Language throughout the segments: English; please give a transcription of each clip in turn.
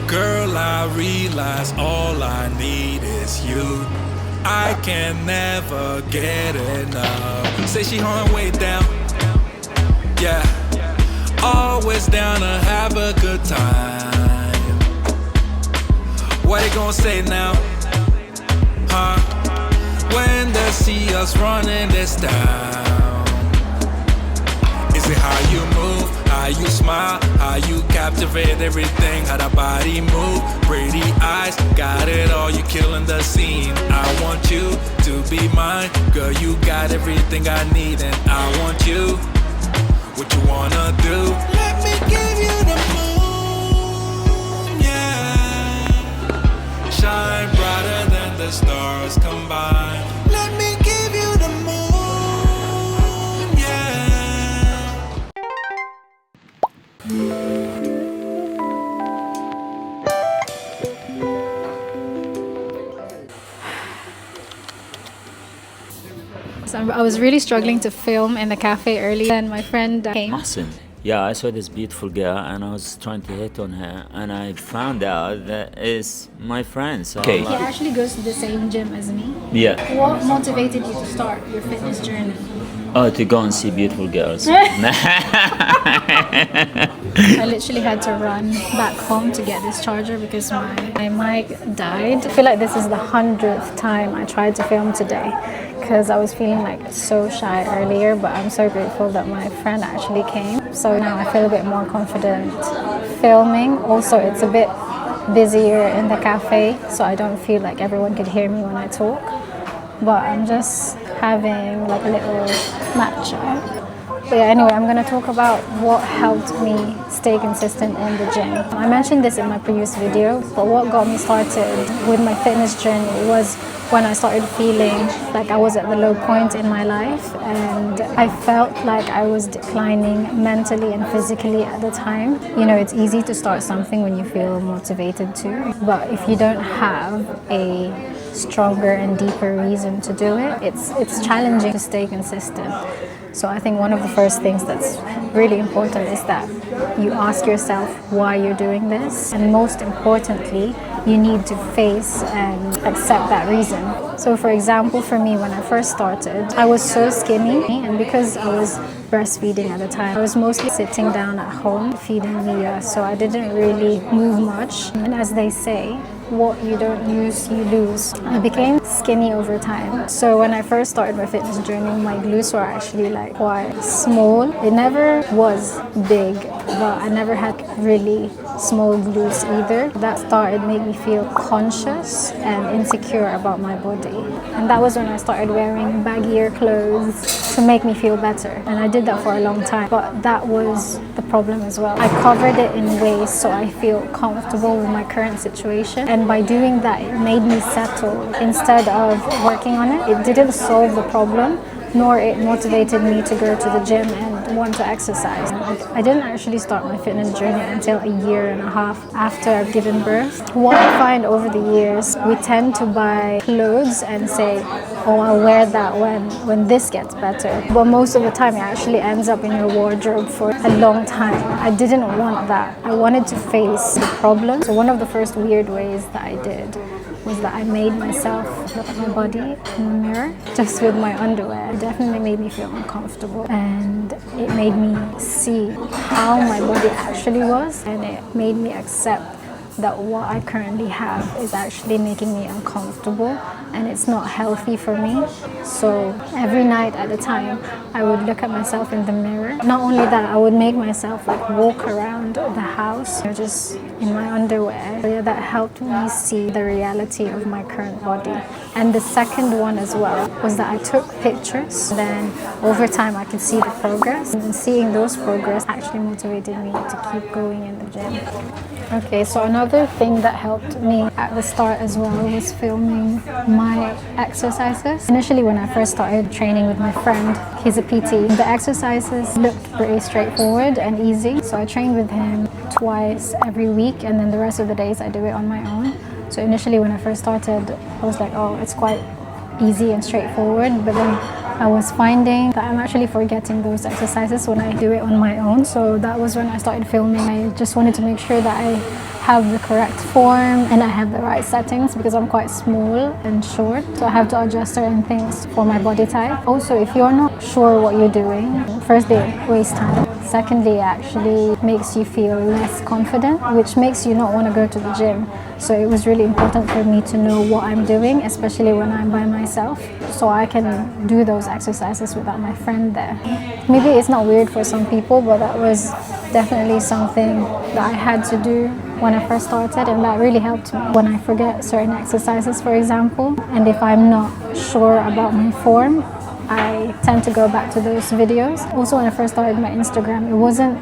Girl, I realize all I need is you. I can never get enough. Say she on way down. Yeah. Always down to have a good time. What they gon' say now? Huh? When they see us running this town. Is it how you move, how you smile, how you captivate everything, how the body move, pretty eyes, got it all, you killing the scene. I want you to be mine, girl, you got everything I need, and I want you. What you wanna do? Let me give you the moon, yeah. Shine brighter than the stars combined. Let me give you the moon, yeah. So I was really struggling to film in the cafe earlier, and my friend came. Awesome. Yeah, I saw this beautiful girl and I was trying to hit on her, and I found out that is my friend. So He actually goes to the same gym as me. yeah. What motivated you to start your fitness journey? Oh, to go and see beautiful girls. I literally had to run back home to get this charger because my mic died. I feel like this is the 100th time I tried to film today because I was feeling like so shy earlier, but I'm so grateful that my friend actually came. So now I feel a bit more confident filming. Also, it's a bit busier in the cafe, so I don't feel like everyone could hear me when I talk. But I'm just having like a little matcha. But yeah, anyway, I'm going to talk about what helped me stay consistent in the gym. I mentioned this in my previous video, but what got me started with my fitness journey was when I started feeling like I was at the low point in my life, and I felt like I was declining mentally and physically at the time. You know, it's easy to start something when you feel motivated to, but if you don't have a stronger and deeper reason to do it, it's challenging to stay consistent. So I think one of the first things that's really important is that you ask yourself why you're doing this, and most importantly, you need to face and accept that reason. So for example, for me, when I first started, I was so skinny, and because I was breastfeeding at the time, I was mostly sitting down at home feeding Mia, so I didn't really move much. And as they say, what you don't use, you lose. I became skinny over time. So when I first started my fitness journey, my glutes were actually like quite small. It never was big, but I never had really small glutes either. That started made me feel conscious and insecure about my body. And that was when I started wearing baggier clothes to make me feel better. And I did that for a long time, but that was the problem as well. I covered it in ways so I feel comfortable with my current situation. And by doing that, it made me settle instead of working on it. It didn't solve the problem, nor it motivated me to go to the gym and want to exercise. I didn't actually start my fitness journey until a year and a half after I've given birth. What I find over the years, we tend to buy clothes and say, oh, I'll wear that when this gets better. But most of the time it actually ends up in your wardrobe for a long time. I didn't want that. I wanted to face the problem. So one of the first weird ways that I did was that I made myself look at my body in the mirror just with my underwear. It definitely made me feel uncomfortable, and it made me see how my body actually was, and it made me accept that what I currently have is actually making me uncomfortable and it's not healthy for me. So every night at a time, I would look at myself in the mirror. Not only that, I would make myself like walk around the house, just in my underwear. So yeah, that helped me see the reality of my current body. And the second one as well was that I took pictures. Then over time, I could see the progress, and seeing those progress actually motivated me to keep going in the gym. Okay, so another thing that helped me at the start as well was filming my exercises. Initially, when I first started training with my friend, he's a PT, the exercises looked pretty straightforward and easy. So I trained with him twice every week, and then the rest of the days I do it on my own. So initially when I first started, I was like, oh, it's quite easy and straightforward, but then I was finding that I'm actually forgetting those exercises when I do it on my own. So that was when I started filming. I just wanted to make sure that I have the correct form and I have the right settings, because I'm quite small and short, so I have to adjust certain things for my body type. Also, if you're not sure what you're doing, firstly, it wastes time. Secondly, it actually makes you feel less confident, which makes you not want to go to the gym. So it was really important for me to know what I'm doing, especially when I'm by myself, so I can do those exercises without my friend there. Maybe it's not weird for some people, but that was definitely something that I had to do when I first started, and that really helped me. When I forget certain exercises, for example, and if I'm not sure about my form, I tend to go back to those videos. Also, when I first started my Instagram, it wasn't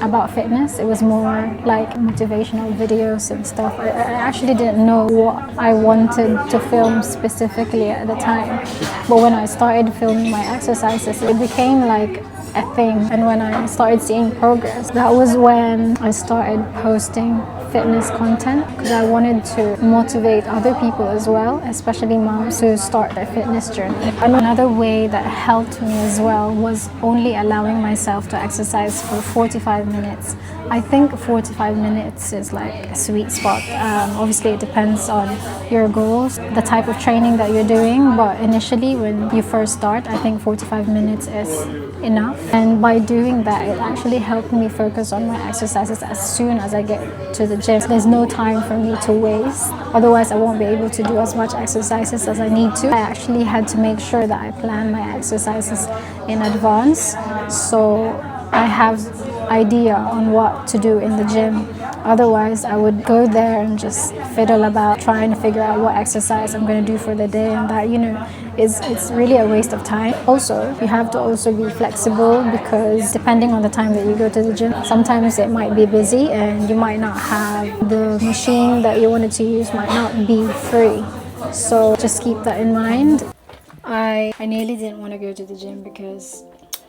about fitness, it was more like motivational videos and stuff. I actually didn't know what I wanted to film specifically at the time, but when I started filming my exercises, it became like a thing. And when I started seeing progress, that was when I started posting fitness content, because I wanted to motivate other people as well, especially moms who start their fitness journey. Another way that helped me as well was only allowing myself to exercise for 45 minutes. I think 45 minutes is like a sweet spot. Obviously it depends on your goals, the type of training that you're doing, but initially when you first start, I think 45 minutes is enough. And by doing that, it actually helped me focus on my exercises as soon as I get to the gym. There's no time for me to waste, otherwise I won't be able to do as much exercises as I need to. I actually had to make sure that I plan my exercises in advance, so I have idea on what to do in the gym. Otherwise I would go there and just fiddle about trying to figure out what exercise I'm going to do for the day, and that, you know, it's really a waste of time. Also, you have to also be flexible, because depending on the time that you go to the gym, sometimes it might be busy and you might not have the machine that you wanted to use, might not be free. So just keep that in mind. I nearly didn't want to go to the gym because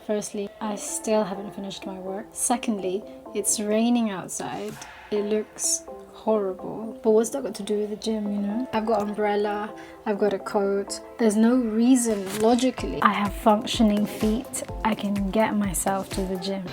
firstly, I still haven't finished my work. Secondly, it's raining outside. It looks horrible. But what's that got to do with the gym, you know? I've got umbrella, I've got a coat. There's no reason, logically, I have functioning feet, I can get myself to the gym.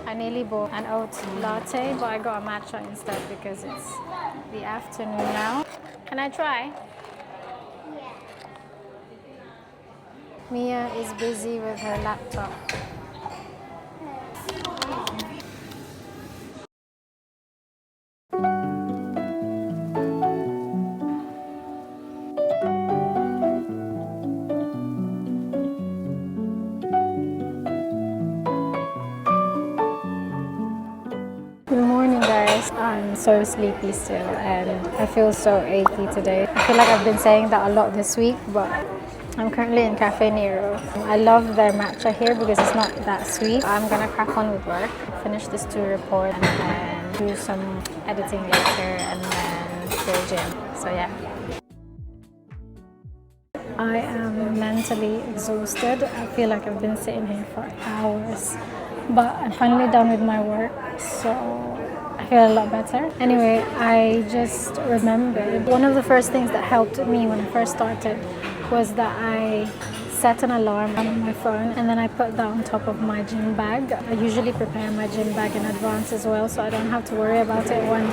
I nearly bought an oat latte, but I got a matcha instead because it's the afternoon now. Can I try? Mia is busy with her laptop. Good morning, guys. I'm so sleepy still and I feel so achy today. I feel like I've been saying that a lot this week, but I'm currently in Cafe Nero. I love their matcha here because it's not that sweet. I'm gonna crack on with work, finish this 2 report and then do some editing later and then go gym. So yeah. I am mentally exhausted. I feel like I've been sitting here for hours, but I'm finally done with my work, so I feel a lot better. Anyway, I just remembered one of the first things that helped me when I first started was that I set an alarm on my phone and then I put that on top of my gym bag. I usually prepare my gym bag in advance as well, so I don't have to worry about it when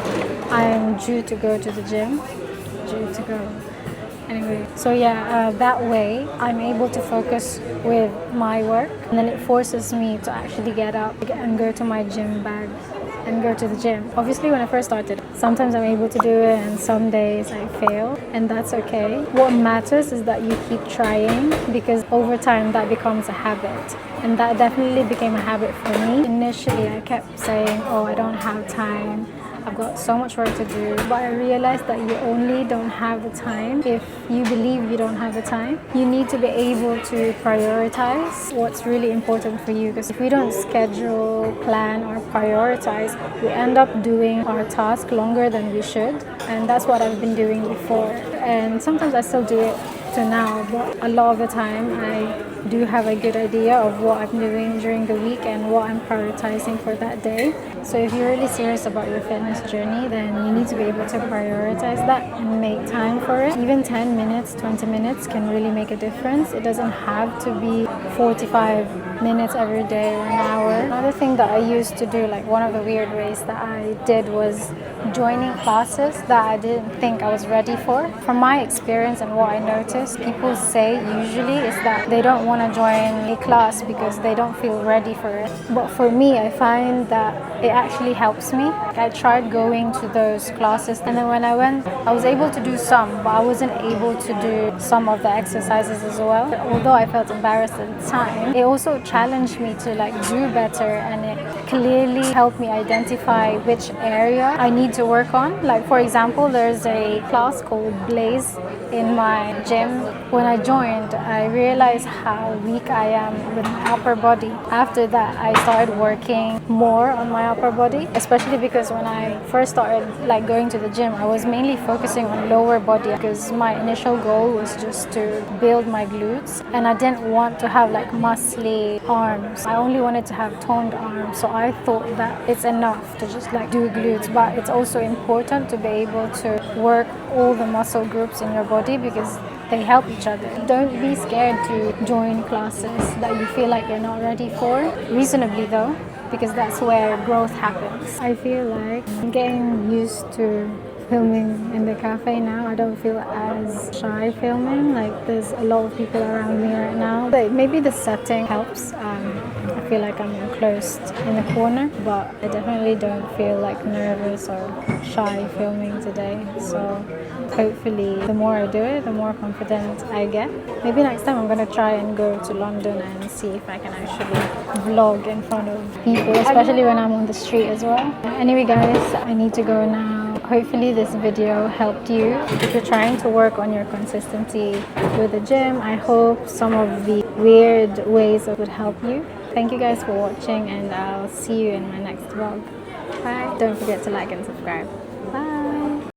I'm due to go to the gym. Anyway, so yeah, that way I'm able to focus with my work, and then it forces me to actually get up and go to my gym bag and go to the gym. Obviously, when I first started, sometimes I'm able to do it and some days I fail, and that's okay. What matters is that you keep trying, because over time that becomes a habit, and that definitely became a habit for me. Initially, I kept saying, oh, I don't have time, I've got so much work to do. But I realized that you only don't have the time if you believe you don't have the time. You need to be able to prioritize what's really important for you, because if we don't schedule, plan, or prioritize, we end up doing our task longer than we should. And that's what I've been doing before. And sometimes I still do it to now, but a lot of the time I do have a good idea of what I'm doing during the week and what I'm prioritizing for that day. So if you're really serious about your fitness journey, then you need to be able to prioritize that and make time for it. Even 10 minutes, 20 minutes can really make a difference. It doesn't have to be 45 minutes every day or an hour. Another thing that I used to do, like one of the weird ways that I did, was joining classes that I didn't think I was ready for. From my experience and what I noticed, people say usually is that they don't want to join a class because they don't feel ready for it. But for me, I find that it actually helps me. I tried going to those classes, and then when I went, I was able to do some, but I wasn't able to do some of the exercises as well. Although I felt embarrassed at the time, it also challenged me to do better, and it clearly helped me identify which area I need to work on. Like for example, there's a class called Blaze in my gym. When I joined, I realized how weak I am with my upper body. After that, I started working more on my upper body, especially because when I first started going to the gym, I was mainly focusing on lower body because my initial goal was just to build my glutes, and I didn't want to have muscly arms. I only wanted to have toned arms, so I thought that it's enough to just do glutes, but it's also important to be able to work all the muscle groups in your body because they help each other. Don't be scared to join classes that you feel like you're not ready for. Reasonably though, because that's where growth happens. I feel like I'm getting used to filming in the cafe now. I don't feel as shy filming. There's a lot of people around me right now. Maybe the setting helps. I feel like I'm enclosed in the corner, but I definitely don't feel nervous or shy filming today. So hopefully the more I do it, the more confident I get. Maybe next time I'm going to try and go to London and see if I can actually vlog in front of people, especially when I'm on the street as well. Anyway guys, I need to go now. Hopefully this video helped you if you're trying to work on your consistency with the gym. I hope some of the weird ways would help you. Thank you guys for watching, and I'll see you in my next vlog. Bye. Don't forget to like and subscribe.